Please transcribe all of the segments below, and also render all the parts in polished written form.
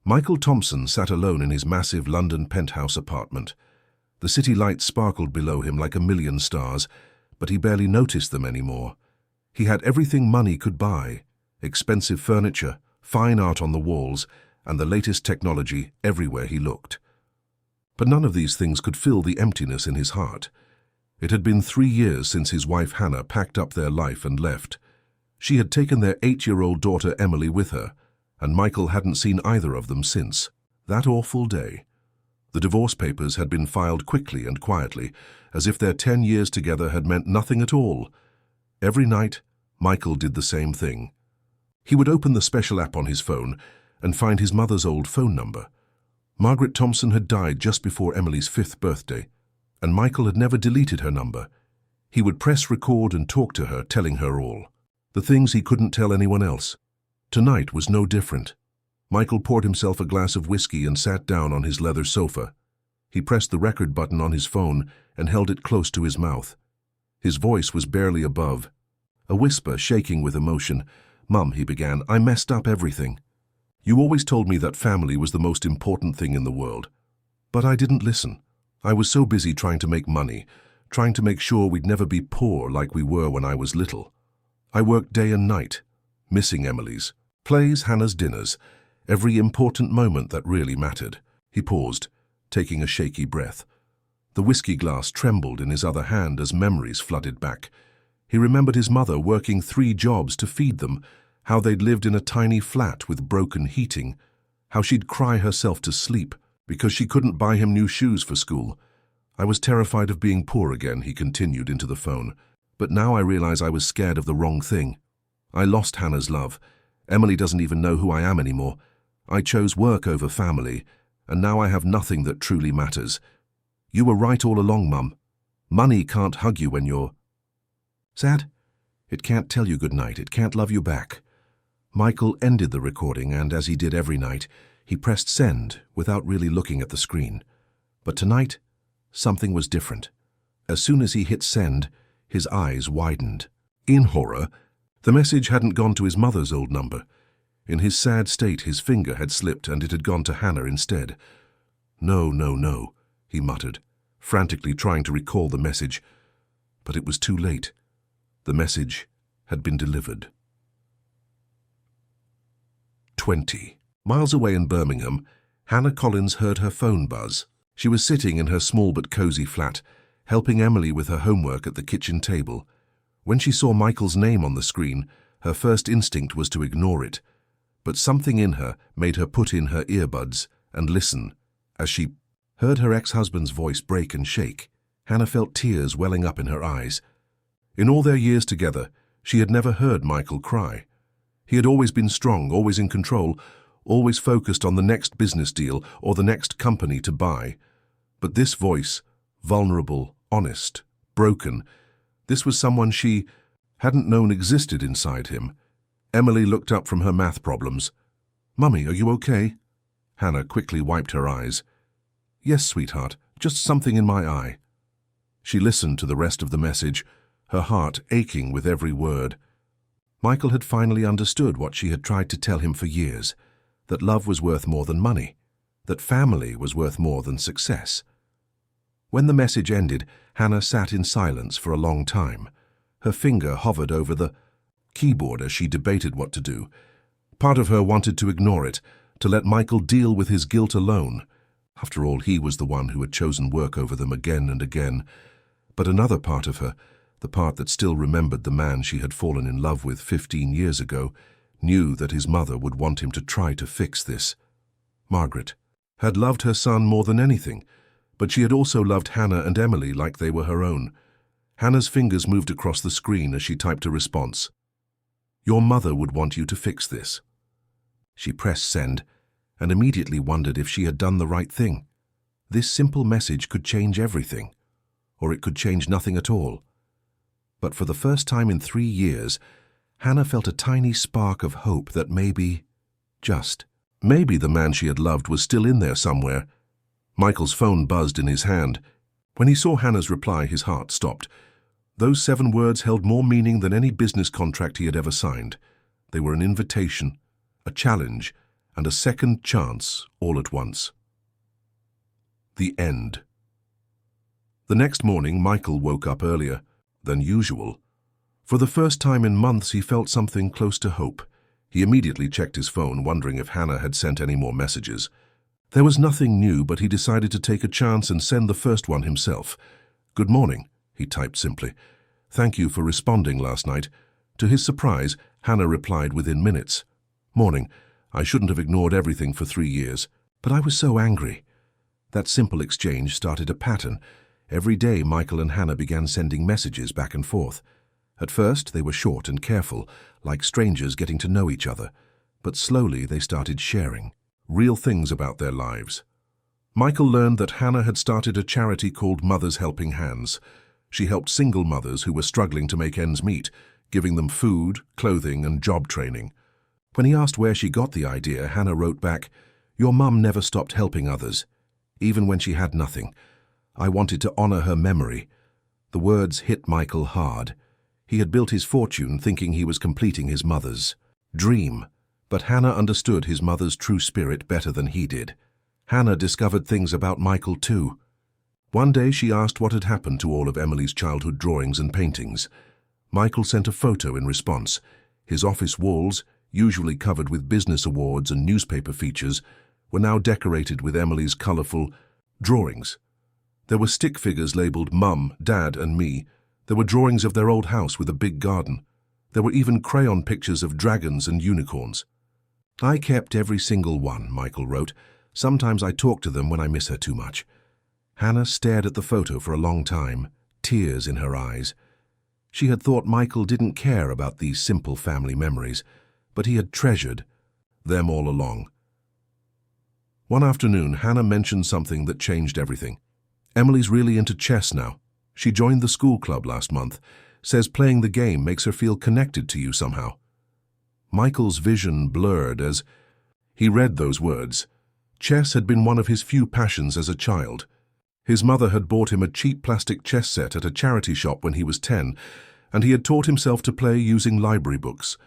Michael Thompson sat alone in his massive London penthouse apartment. The city lights sparkled below him like a million stars, but he barely noticed them anymore. He had everything money could buy: expensive furniture, fine art on the walls, and the latest technology everywhere he looked. But none of these things could fill the emptiness in his heart. It had been 3 years since his wife Hannah packed up their life and left. She had taken their 8-year-old daughter Emily with her, and Michael hadn't seen either of them since that awful day. The divorce papers had been filed quickly and quietly, as if their 10 years together had meant nothing at all. Every night, Michael did the same thing. He would open the special app on his phone and find his mother's old phone number. Margaret Thompson had died just before Emily's 5th birthday, and Michael had never deleted her number. He would press record and talk to her, telling her all the things he couldn't tell anyone else. Tonight was no different. Michael poured himself a glass of whiskey and sat down on his leather sofa. He pressed the record button on his phone and held it close to his mouth. His voice was barely above a whisper, shaking with emotion. "Mum," he began, "I messed up everything. You always told me that family was the most important thing in the world. But I didn't listen. I was so busy trying to make money, trying to make sure we'd never be poor like we were when I was little. I worked day and night, missing Emily's plays, Hannah's dinners, every important moment that really mattered." He paused, taking a shaky breath. The whiskey glass trembled in his other hand as memories flooded back. He remembered his mother working 3 jobs to feed them, how they'd lived in a tiny flat with broken heating, how she'd cry herself to sleep because she couldn't buy him new shoes for school. "I was terrified of being poor again," he continued into the phone. "But now I realize I was scared of the wrong thing. I lost Hannah's love. Emily doesn't even know who I am anymore. I chose work over family, and now I have nothing that truly matters. You were right all along, Mum. Money can't hug you when you're sad. It can't tell you good night. It can't love you back." Michael ended the recording, and as he did every night, he pressed send without really looking at the screen. But tonight, something was different. As soon as he hit send, his eyes widened. In horror, the message hadn't gone to his mother's old number. In his sad state, his finger had slipped and it had gone to Hannah instead. "No, no, no," he muttered, frantically trying to recall the message. But it was too late. The message had been delivered. 20 miles away in Birmingham, Hannah Collins heard her phone buzz. She was sitting in her small but cozy flat, helping Emily with her homework at the kitchen table. When she saw Michael's name on the screen, her first instinct was to ignore it. But something in her made her put in her earbuds and listen. As she heard her ex-husband's voice break and shake, Hannah felt tears welling up in her eyes. In all their years together, she had never heard Michael cry. He had always been strong, always in control, always focused on the next business deal or the next company to buy. But this voice, vulnerable, honest, broken, this was someone she hadn't known existed inside him. Emily looked up from her math problems. "Mummy, are you okay?" Hannah quickly wiped her eyes. "Yes, sweetheart, just something in my eye." She listened to the rest of the message, her heart aching with every word. Michael had finally understood what she had tried to tell him for years, that love was worth more than money, that family was worth more than success. When the message ended, Hannah sat in silence for a long time. Her finger hovered over the keyboard as she debated what to do. Part of her wanted to ignore it, to let Michael deal with his guilt alone. After all, he was the one who had chosen work over them again and again. But another part of her, the part that still remembered the man she had fallen in love with 15 years ago, knew that his mother would want him to try to fix this. Margaret had loved her son more than anything, but she had also loved Hannah and Emily like they were her own. Hannah's fingers moved across the screen as she typed a response. "Your mother would want you to fix this." She pressed send and immediately wondered if she had done the right thing. This simple message could change everything, or it could change nothing at all. But for the first time in 3 years, Hannah felt a tiny spark of hope that maybe, just maybe, the man she had loved was still in there somewhere. Michael's phone buzzed in his hand. When he saw Hannah's reply, his heart stopped. Those 7 words held more meaning than any business contract he had ever signed. They were an invitation, a challenge, and a second chance all at once. The end. The next morning, Michael woke up earlier than usual. For the first time in months, he felt something close to hope. He immediately checked his phone, wondering if Hannah had sent any more messages. There was nothing new, but he decided to take a chance and send the first one himself. "Good morning," he typed simply. "Thank you for responding last night." To his surprise, Hannah replied within minutes. "Morning. I shouldn't have ignored everything for 3 years, but I was so angry." That simple exchange started a pattern. Every day, Michael and Hannah began sending messages back and forth. At first, they were short and careful, like strangers getting to know each other. But slowly, they started sharing real things about their lives. Michael learned that Hannah had started a charity called Mothers Helping Hands. She helped single mothers who were struggling to make ends meet, giving them food, clothing, and job training. When he asked where she got the idea, Hannah wrote back, "Your mum never stopped helping others, even when she had nothing. I wanted to honor her memory." The words hit Michael hard. He had built his fortune thinking he was completing his mother's dream, but Hannah understood his mother's true spirit better than he did. Hannah discovered things about Michael too. One day she asked what had happened to all of Emily's childhood drawings and paintings. Michael sent a photo in response. His office walls, usually covered with business awards and newspaper features, were now decorated with Emily's colorful drawings. There were stick figures labeled Mum, Dad, and Me. There were drawings of their old house with a big garden. There were even crayon pictures of dragons and unicorns. "I kept every single one," Michael wrote. "Sometimes I talk to them when I miss her too much." Hannah stared at the photo for a long time, tears in her eyes. She had thought Michael didn't care about these simple family memories, but he had treasured them all along. One afternoon, Hannah mentioned something that changed everything. "Emily's really into chess now. She joined the school club last month. Says playing the game makes her feel connected to you somehow." Michael's vision blurred as he read those words. Chess had been one of his few passions as a child. His mother had bought him a cheap plastic chess set at a charity shop when he was 10, and he had taught himself to play using library books.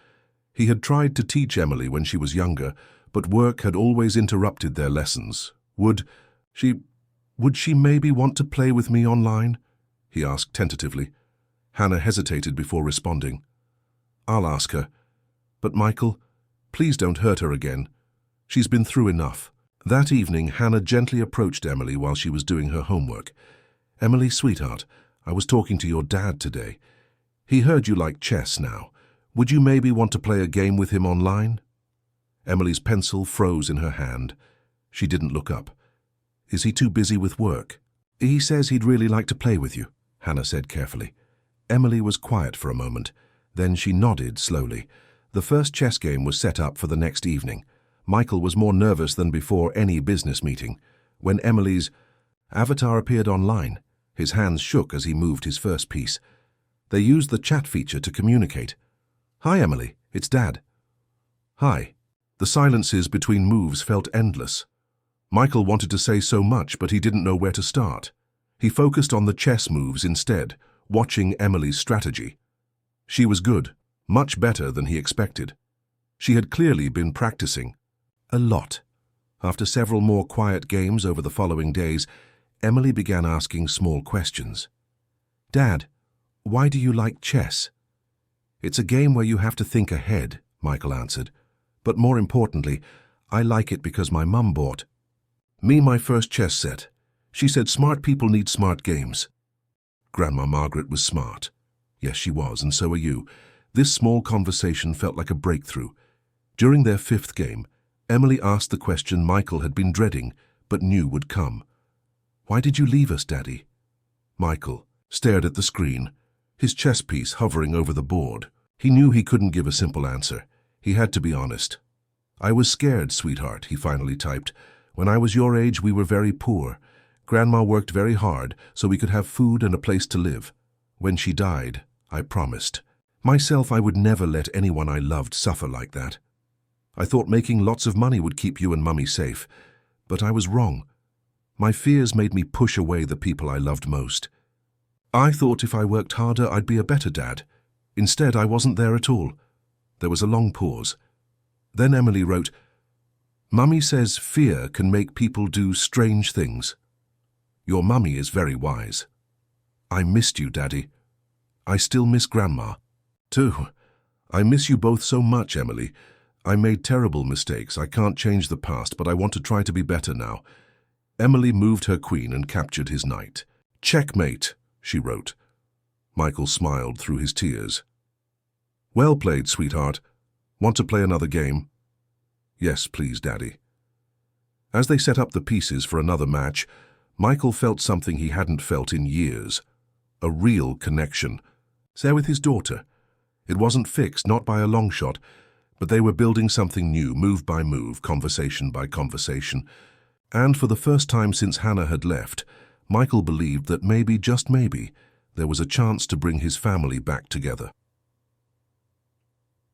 He had tried to teach Emily when she was younger, but work had always interrupted their lessons. Would she maybe want to play with me online?" he asked tentatively. Hannah hesitated before responding. "I'll ask her. But Michael, please don't hurt her again. She's been through enough." That evening, Hannah gently approached Emily while she was doing her homework. "Emily, sweetheart, I was talking to your dad today. He heard you like chess now. Would you maybe want to play a game with him online?" Emily's pencil froze in her hand. She didn't look up. "Is he too busy with work?" "He says he'd really like to play with you," Hannah said carefully. Emily was quiet for a moment. Then she nodded slowly. The first chess game was set up for the next evening. Michael was more nervous than before any business meeting. When Emily's avatar appeared online, his hands shook as he moved his first piece. They used the chat feature to communicate. "Hi, Emily, it's Dad." "Hi." The silences between moves felt endless. Michael wanted to say so much, but he didn't know where to start. He focused on the chess moves instead, watching Emily's strategy. She was good, much better than he expected. She had clearly been practicing. A lot. After several more quiet games over the following days, Emily began asking small questions. "Dad, why do you like chess?" "It's a game where you have to think ahead," Michael answered. "But more importantly, I like it because my mum bought me my first chess set. She said smart people need smart games." Grandma Margaret was smart. Yes, she was, and so are you. This small conversation felt like a breakthrough. During their fifth game, Emily asked the question Michael had been dreading, but knew would come. "Why did you leave us, Daddy?" Michael stared at the screen, his chess piece hovering over the board. He knew he couldn't give a simple answer. He had to be honest. "I was scared, sweetheart," he finally typed. "When I was your age, we were very poor. Grandma worked very hard so we could have food and a place to live. When she died, I promised myself I would never let anyone I loved suffer like that. I thought making lots of money would keep you and Mummy safe, but I was wrong. My fears made me push away the people I loved most. I thought if I worked harder, I'd be a better dad. Instead, I wasn't there at all." There was a long pause. Then Emily wrote, Mummy says fear can make people do strange things. Your mummy is very wise. I missed you, Daddy. I still miss Grandma. Too. I miss you both so much, Emily. I made terrible mistakes. I can't change the past, but I want to try to be better now. Emily moved her queen and captured his knight. Checkmate, she wrote. Michael smiled through his tears. Well played, sweetheart. Want to play another game? Yes, please, Daddy. As they set up the pieces for another match, Michael felt something he hadn't felt in years. A real connection. There with his daughter. It wasn't fixed, not by a long shot, but they were building something new, move by move, conversation by conversation. And for the first time since Hannah had left, Michael believed that maybe, just maybe, there was a chance to bring his family back together.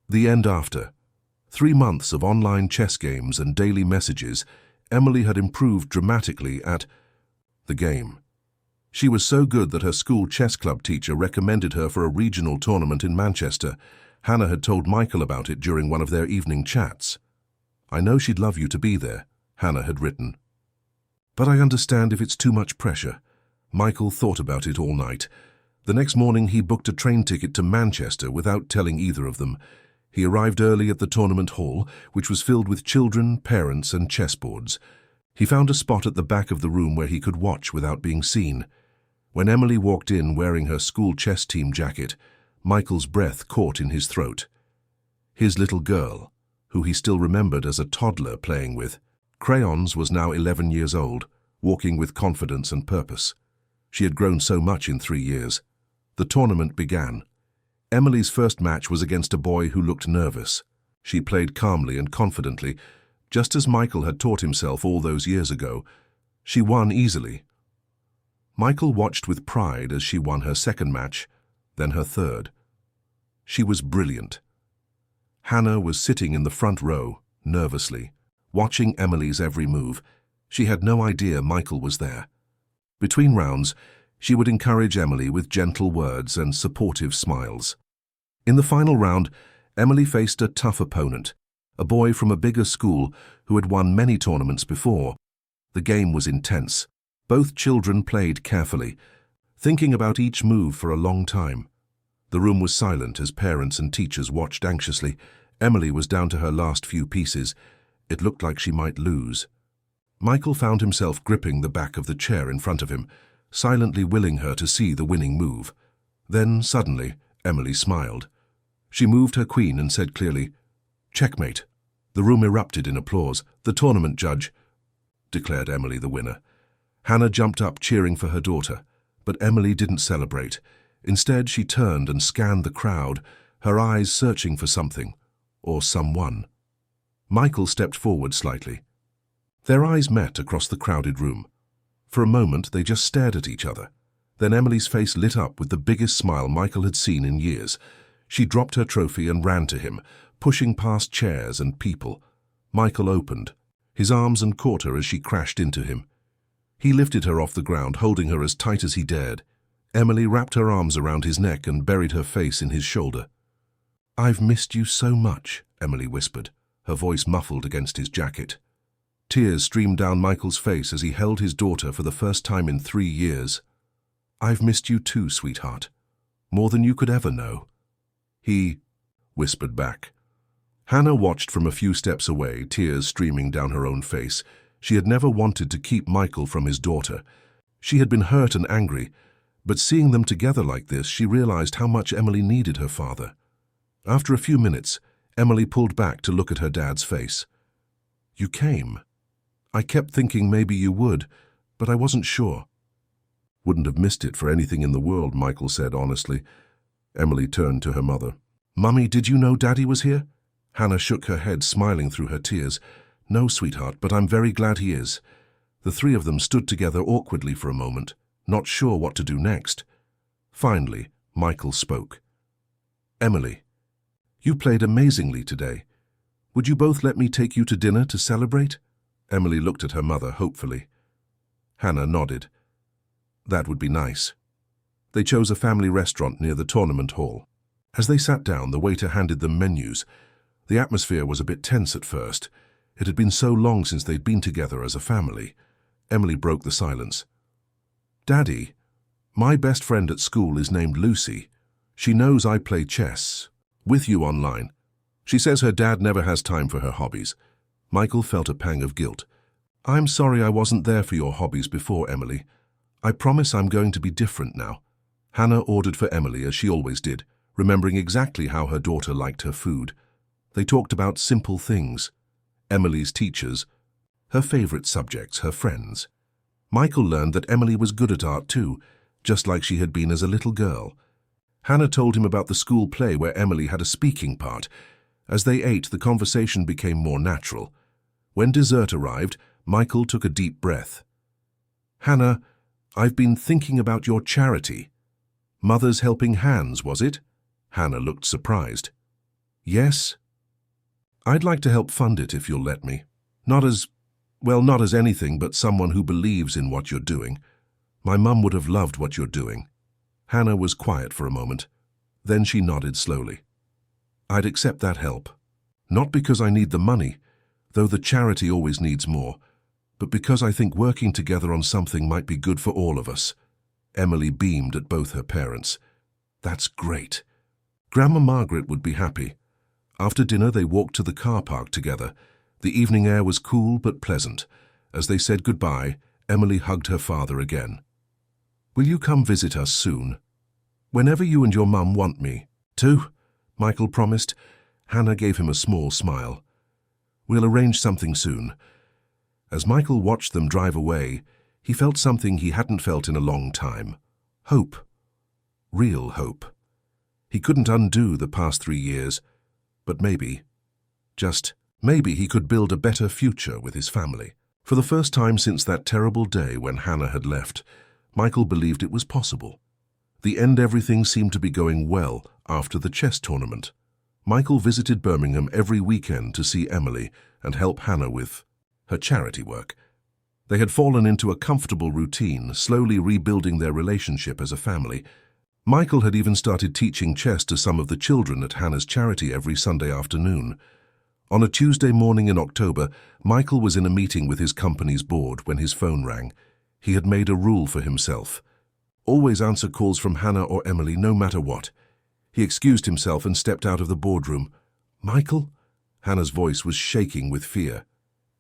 The end after. 3 months of online chess games and daily messages, Emily had improved dramatically at the game. She was so good that her school chess club teacher recommended her for a regional tournament in Manchester. Hannah had told Michael about it during one of their evening chats. I know she'd love you to be there, Hannah had written. But I understand if it's too much pressure. Michael thought about it all night. The next morning he booked a train ticket to Manchester without telling either of them. He arrived early at the tournament hall, which was filled with children, parents, and chessboards. He found a spot at the back of the room where he could watch without being seen. When Emily walked in wearing her school chess team jacket, Michael's breath caught in his throat. His little girl, who he still remembered as a toddler playing with crayons, was now 11 years old, walking with confidence and purpose. She had grown so much in 3 years. The tournament began. Emily's first match was against a boy who looked nervous. She played calmly and confidently, just as Michael had taught himself all those years ago. She won easily. Michael watched with pride as she won her second match, then her third. She was brilliant. Hannah was sitting in the front row, nervously, watching Emily's every move. She had no idea Michael was there. Between rounds, she would encourage Emily with gentle words and supportive smiles. In the final round, Emily faced a tough opponent, a boy from a bigger school who had won many tournaments before. The game was intense. Both children played carefully, thinking about each move for a long time. The room was silent as parents and teachers watched anxiously. Emily was down to her last few pieces. It looked like she might lose. Michael found himself gripping the back of the chair in front of him, silently willing her to see the winning move. Then, suddenly, Emily smiled. She moved her queen and said clearly, "Checkmate." The room erupted in applause. "The tournament judge," declared Emily the winner. Hannah jumped up, cheering for her daughter, but Emily didn't celebrate. Instead, she turned and scanned the crowd, her eyes searching for something, or someone. Michael stepped forward slightly. Their eyes met across the crowded room. For a moment, they just stared at each other. Then Emily's face lit up with the biggest smile Michael had seen in years. She dropped her trophy and ran to him, pushing past chairs and people. Michael opened his arms and caught her as she crashed into him. He lifted her off the ground, holding her as tight as he dared. Emily wrapped her arms around his neck and buried her face in his shoulder. "I've missed you so much," Emily whispered, her voice muffled against his jacket. Tears streamed down Michael's face as he held his daughter for the first time in 3 years. "I've missed you too, sweetheart. More than you could ever know." He whispered back. Hannah watched from a few steps away, tears streaming down her own face. She had never wanted to keep Michael from his daughter. She had been hurt and angry, but seeing them together like this, she realized how much Emily needed her father. After a few minutes, Emily pulled back to look at her dad's face. "You came. I kept thinking maybe you would, but I wasn't sure." "Wouldn't have missed it for anything in the world," Michael said honestly. Emily turned to her mother. "Mummy, did you know Daddy was here?" Hannah shook her head, smiling through her tears. "No, sweetheart, but I'm very glad he is." The 3 of them stood together awkwardly for a moment, not sure what to do next. Finally, Michael spoke. "Emily, you played amazingly today. Would you both let me take you to dinner to celebrate?" Emily looked at her mother hopefully. Hannah nodded. That would be nice. They chose a family restaurant near the tournament hall. As they sat down, the waiter handed them menus. The atmosphere was a bit tense at first. It had been so long since they'd been together as a family. Emily broke the silence. "Daddy, my best friend at school is named Lucy. She knows I play chess. With you online. She says her dad never has time for her hobbies." Michael felt a pang of guilt. "I'm sorry I wasn't there for your hobbies before, Emily. I promise I'm going to be different now." Hannah ordered for Emily as she always did, remembering exactly how her daughter liked her food. They talked about simple things. Emily's teachers, her favorite subjects, her friends. Michael learned that Emily was good at art too, just like she had been as a little girl. Hannah told him about the school play where Emily had a speaking part. As they ate, the conversation became more natural. When dessert arrived, Michael took a deep breath. "Hannah, I've been thinking about your charity. Mothers Helping Hands, was it?" Hannah looked surprised. "Yes. I'd like to help fund it if you'll let me. Not as anything, but someone who believes in what you're doing. My mum would have loved what you're doing." Hannah was quiet for a moment. Then she nodded slowly. "I'd accept that help. Not because I need the money, though the charity always needs more, but because I think working together on something might be good for all of us." Emily beamed at both her parents. "That's great. Grandma Margaret would be happy." After dinner, they walked to the car park together. The evening air was cool but pleasant. As they said goodbye, Emily hugged her father again. "Will you come visit us soon?" "Whenever you and your mum want me to," Michael promised. Hannah gave him a small smile. "We'll arrange something soon." As Michael watched them drive away, he felt something he hadn't felt in a long time. Hope. Real hope. He couldn't undo the past 3 years, but maybe, just maybe, he could build a better future with his family. For the first time since that terrible day when Hannah had left, Michael believed it was possible. The end everything seemed to be going well after the chess tournament. Michael visited Birmingham every weekend to see Emily and help Hannah with her charity work. They had fallen into a comfortable routine, slowly rebuilding their relationship as a family. Michael had even started teaching chess to some of the children at Hannah's charity every Sunday afternoon. On a Tuesday morning in October, Michael was in a meeting with his company's board when his phone rang. He had made a rule for himself. Always answer calls from Hannah or Emily, no matter what. He excused himself and stepped out of the boardroom. "Michael?" Hannah's voice was shaking with fear.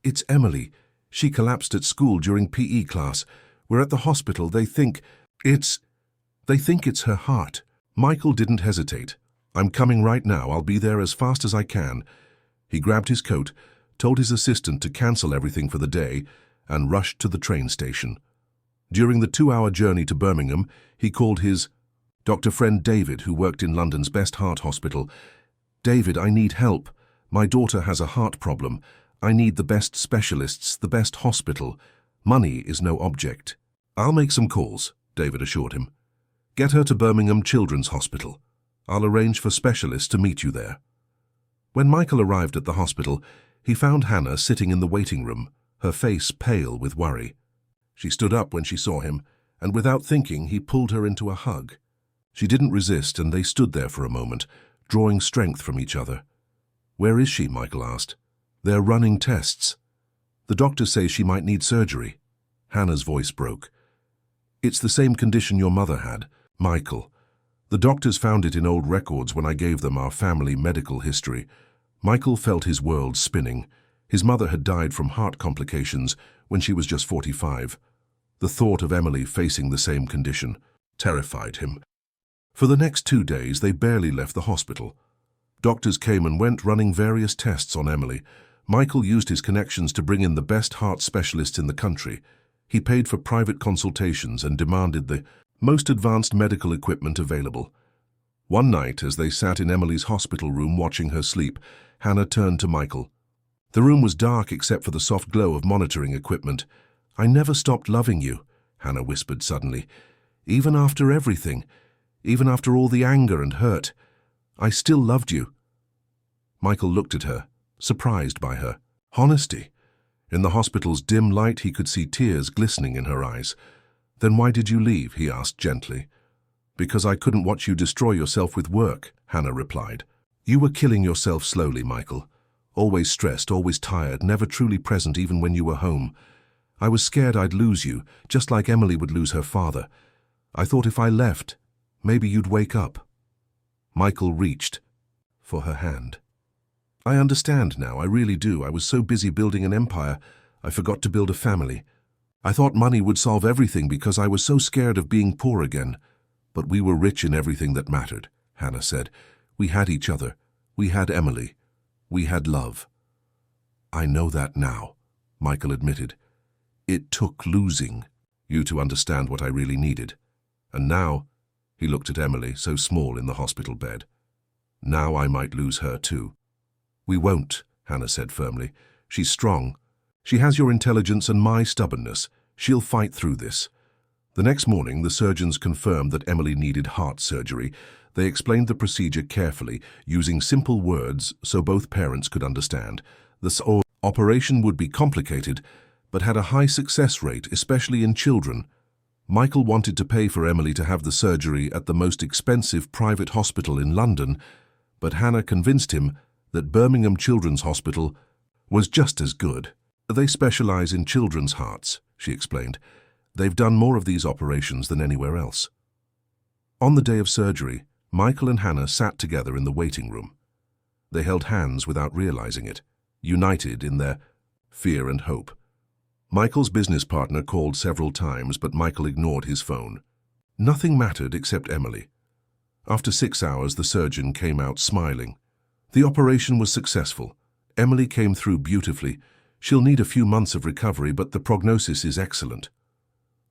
"It's Emily. She collapsed at school during PE class. We're at the hospital. They think it's her heart." Michael didn't hesitate. "I'm coming right now. I'll be there as fast as I can." He grabbed his coat, told his assistant to cancel everything for the day, and rushed to the train station. During the 2-hour journey to Birmingham, he called his doctor friend David, who worked in London's best heart hospital. "David, I need help. My daughter has a heart problem. I need the best specialists, the best hospital. Money is no object." "I'll make some calls," David assured him. "Get her to Birmingham Children's Hospital. I'll arrange for specialists to meet you there." When Michael arrived at the hospital, he found Hannah sitting in the waiting room, her face pale with worry. She stood up when she saw him, and without thinking, he pulled her into a hug. She didn't resist, and they stood there for a moment, drawing strength from each other. "Where is she?" Michael asked. "They're running tests. The doctors say she might need surgery." Hannah's voice broke. "It's the same condition your mother had, Michael. The doctors found it in old records when I gave them our family medical history." Michael felt his world spinning. His mother had died from heart complications when she was just 45. The thought of Emily facing the same condition terrified him. For the next 2 days, they barely left the hospital. Doctors came and went, running various tests on Emily. Michael used his connections to bring in the best heart specialists in the country. He paid for private consultations and demanded the most advanced medical equipment available. One night, as they sat in Emily's hospital room watching her sleep, Hannah turned to Michael. The room was dark except for the soft glow of monitoring equipment. "I never stopped loving you," Hannah whispered suddenly. "Even after everything, even after all the anger and hurt, I still loved you." Michael looked at her, surprised by her honesty. In the hospital's dim light, he could see tears glistening in her eyes. "Then why did you leave?" he asked gently. "Because I couldn't watch you destroy yourself with work," Hannah replied. "You were killing yourself slowly, Michael. Always stressed, always tired, never truly present even when you were home. I was scared I'd lose you, just like Emily would lose her father. I thought if I left, maybe you'd wake up." Michael reached for her hand. "I understand now, I really do. I was so busy building an empire, I forgot to build a family. I thought money would solve everything because I was so scared of being poor again. But we were rich in everything that mattered," Hannah said. "We had each other. We had Emily. We had love." "I know that now," Michael admitted. "It took losing you to understand what I really needed. And now," he looked at Emily, so small in the hospital bed, "now I might lose her too." "We won't," Hannah said firmly. "She's strong. She has your intelligence and my stubbornness. She'll fight through this." The next morning, the surgeons confirmed that Emily needed heart surgery. They explained the procedure carefully, using simple words so both parents could understand. The operation would be complicated, but had a high success rate, especially in children. Michael wanted to pay for Emily to have the surgery at the most expensive private hospital in London, but Hannah convinced him that Birmingham Children's Hospital was just as good. "They specialize in children's hearts," she explained. "They've done more of these operations than anywhere else." On the day of surgery, Michael and Hannah sat together in the waiting room. They held hands without realizing it, united in their fear and hope. Michael's business partner called several times, but Michael ignored his phone. Nothing mattered except Emily. After 6 hours, the surgeon came out smiling. The operation was successful. Emily came through beautifully. She'll need a few months of recovery, but the prognosis is excellent.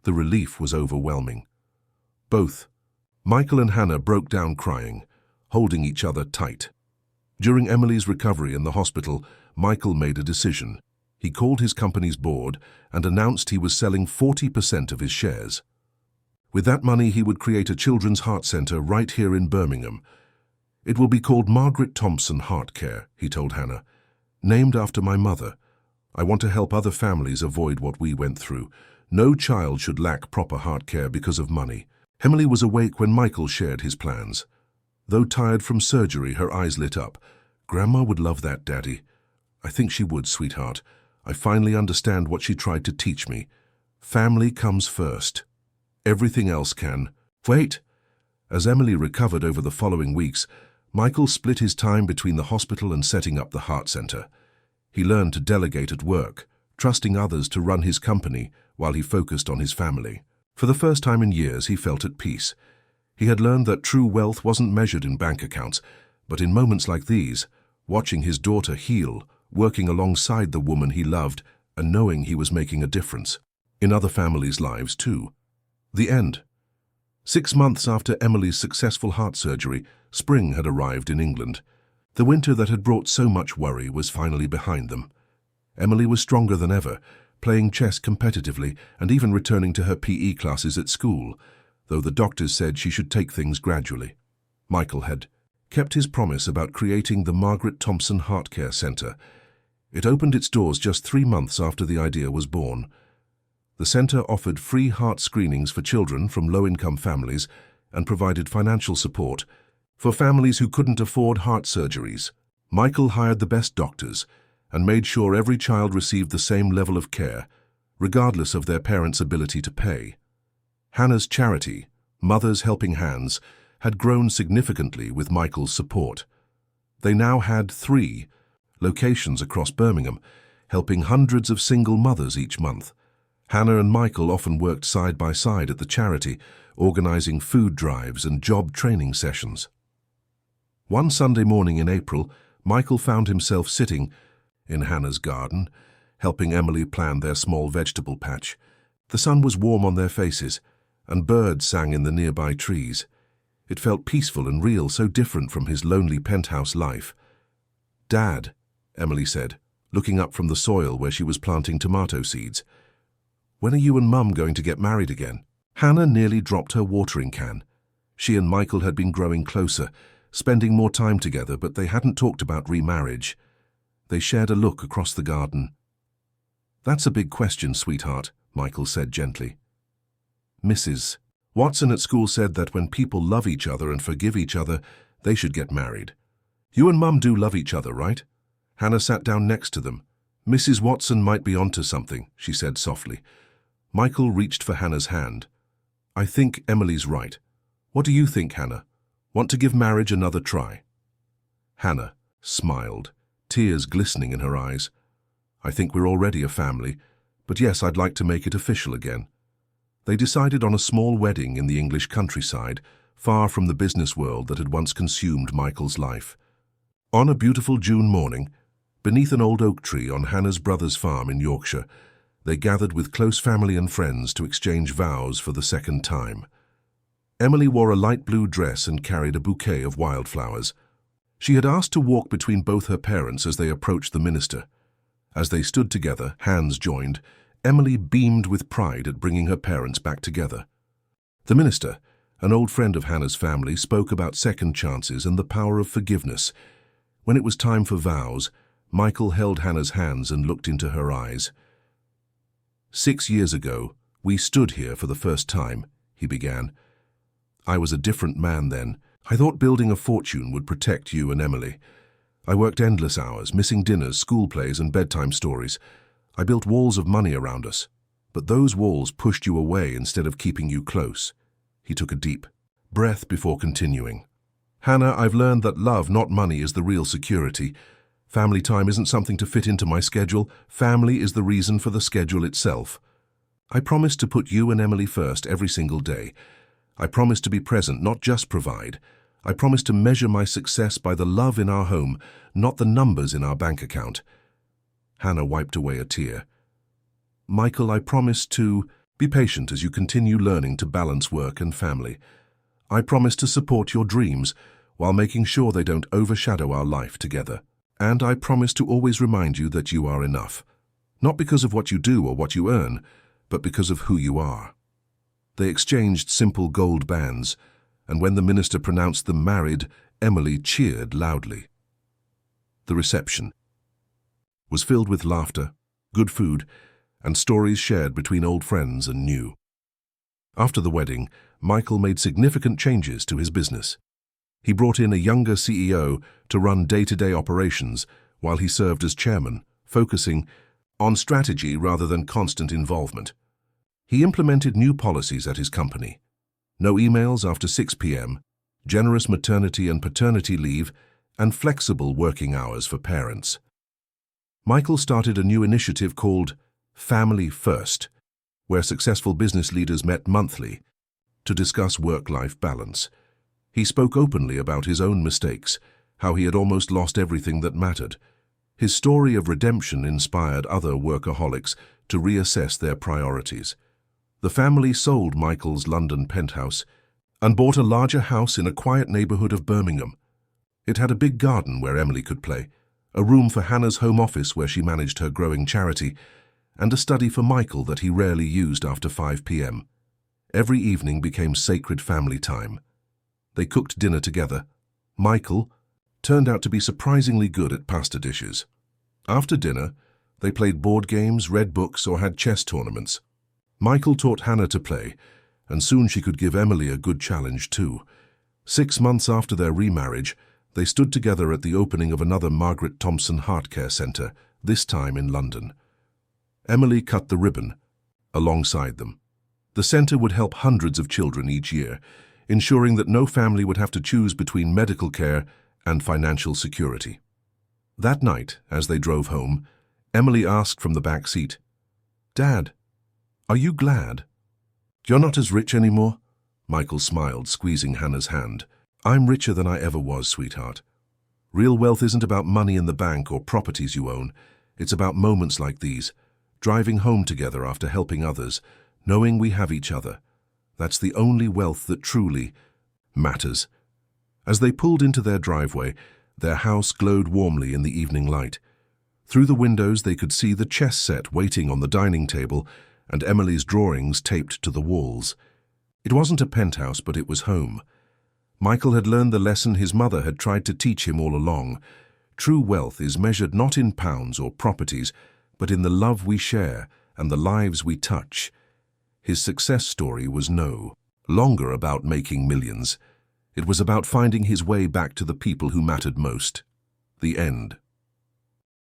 The relief was overwhelming. Both Michael and Hannah broke down crying, holding each other tight. During Emily's recovery in the hospital, Michael made a decision. He called his company's board and announced he was selling 40% of his shares. With that money, he would create a children's heart center right here in Birmingham. "It will be called Margaret Thompson Heart Care," he told Hannah. "Named after my mother. I want to help other families avoid what we went through. No child should lack proper heart care because of money." Emily was awake when Michael shared his plans. Though tired from surgery, her eyes lit up. "Grandma would love that, Daddy." "I think she would, sweetheart. I finally understand what she tried to teach me. Family comes first. Everything else can wait." As Emily recovered over the following weeks, Michael split his time between the hospital and setting up the heart center. He learned to delegate at work, trusting others to run his company while he focused on his family. For the first time in years, he felt at peace. He had learned that true wealth wasn't measured in bank accounts, but in moments like these, watching his daughter heal, working alongside the woman he loved, and knowing he was making a difference in other families' lives too. The end. 6 months after Emily's successful heart surgery, spring had arrived in England. The winter that had brought so much worry was finally behind them. Emily was stronger than ever, playing chess competitively and even returning to her PE classes at school, though the doctors said she should take things gradually. Michael had kept his promise about creating the Margaret Thompson Heart Care Centre. It opened its doors just 3 months after the idea was born. The centre offered free heart screenings for children from low-income families and provided financial support for families who couldn't afford heart surgeries. Michael hired the best doctors and made sure every child received the same level of care, regardless of their parents' ability to pay. Hannah's charity, Mothers Helping Hands, had grown significantly with Michael's support. They now had 3 locations across Birmingham, helping hundreds of single mothers each month. Hannah and Michael often worked side by side at the charity, organizing food drives and job training sessions. One Sunday morning in April, Michael found himself sitting in Hannah's garden, helping Emily plan their small vegetable patch. The sun was warm on their faces, and birds sang in the nearby trees. It felt peaceful and real, so different from his lonely penthouse life. "Dad," Emily said, looking up from the soil where she was planting tomato seeds, "when are you and Mum going to get married again?" Hannah nearly dropped her watering can. She and Michael had been growing closer, spending more time together, but they hadn't talked about remarriage. They shared a look across the garden. "That's a big question, sweetheart," Michael said gently. "Mrs. Watson at school said that when people love each other and forgive each other, they should get married. You and Mum do love each other, right?" Hannah sat down next to them. "Mrs. Watson might be onto something," she said softly. Michael reached for Hannah's hand. "I think Emily's right. What do you think, Hannah? Want to give marriage another try?" Hannah smiled, tears glistening in her eyes. "I think we're already a family, but yes, I'd like to make it official again." They decided on a small wedding in the English countryside, far from the business world that had once consumed Michael's life. On a beautiful June morning, beneath an old oak tree on Hannah's brother's farm in Yorkshire, they gathered with close family and friends to exchange vows for the second time. Emily wore a light blue dress and carried a bouquet of wildflowers. She had asked to walk between both her parents as they approached the minister. As they stood together, hands joined, Emily beamed with pride at bringing her parents back together. The minister, an old friend of Hannah's family, spoke about second chances and the power of forgiveness. When it was time for vows, Michael held Hannah's hands and looked into her eyes. "6 years ago, we stood here for the first time," he began. "I was a different man then. I thought building a fortune would protect you and Emily. I worked endless hours, missing dinners, school plays, and bedtime stories. I built walls of money around us. But those walls pushed you away instead of keeping you close." He took a deep breath before continuing. "Hannah, I've learned that love, not money, is the real security. Family time isn't something to fit into my schedule. Family is the reason for the schedule itself. I promise to put you and Emily first every single day. I promise to be present, not just provide. I promise to measure my success by the love in our home, not the numbers in our bank account." Hannah wiped away a tear. "Michael, I promise to be patient as you continue learning to balance work and family. I promise to support your dreams while making sure they don't overshadow our life together. And I promise to always remind you that you are enough, not because of what you do or what you earn, but because of who you are." They exchanged simple gold bands, and when the minister pronounced them married, Emily cheered loudly. The reception was filled with laughter, good food, and stories shared between old friends and new. After the wedding, Michael made significant changes to his business. He brought in a younger CEO to run day-to-day operations while he served as chairman, focusing on strategy rather than constant involvement. He implemented new policies at his company: no emails after 6 p.m., generous maternity and paternity leave, and flexible working hours for parents. Michael started a new initiative called Family First, where successful business leaders met monthly to discuss work-life balance. He spoke openly about his own mistakes, how he had almost lost everything that mattered. His story of redemption inspired other workaholics to reassess their priorities. The family sold Michael's London penthouse and bought a larger house in a quiet neighborhood of Birmingham. It had a big garden where Emily could play, a room for Hannah's home office where she managed her growing charity, and a study for Michael that he rarely used after 5 p.m. Every evening became sacred family time. They cooked dinner together. Michael turned out to be surprisingly good at pasta dishes. After dinner, they played board games, read books, or had chess tournaments. Michael taught Hannah to play, and soon she could give Emily a good challenge too. 6 months after their remarriage, they stood together at the opening of another Margaret Thompson Heart Care Centre, this time in London. Emily cut the ribbon alongside them. The centre would help hundreds of children each year, ensuring that no family would have to choose between medical care and financial security. That night, as they drove home, Emily asked from the back seat, "Dad, are you glad?" "You're not as rich anymore?" Michael smiled, squeezing Hannah's hand. "I'm richer than I ever was, sweetheart. Real wealth isn't about money in the bank or properties you own. It's about moments like these, driving home together after helping others, knowing we have each other. That's the only wealth that truly matters." As they pulled into their driveway, their house glowed warmly in the evening light. Through the windows they could see the chess set waiting on the dining table and Emily's drawings taped to the walls. It wasn't a penthouse, but it was home. Michael had learned the lesson his mother had tried to teach him all along. True wealth is measured not in pounds or properties, but in the love we share and the lives we touch. His success story was no longer about making millions. It was about finding his way back to the people who mattered most. The end.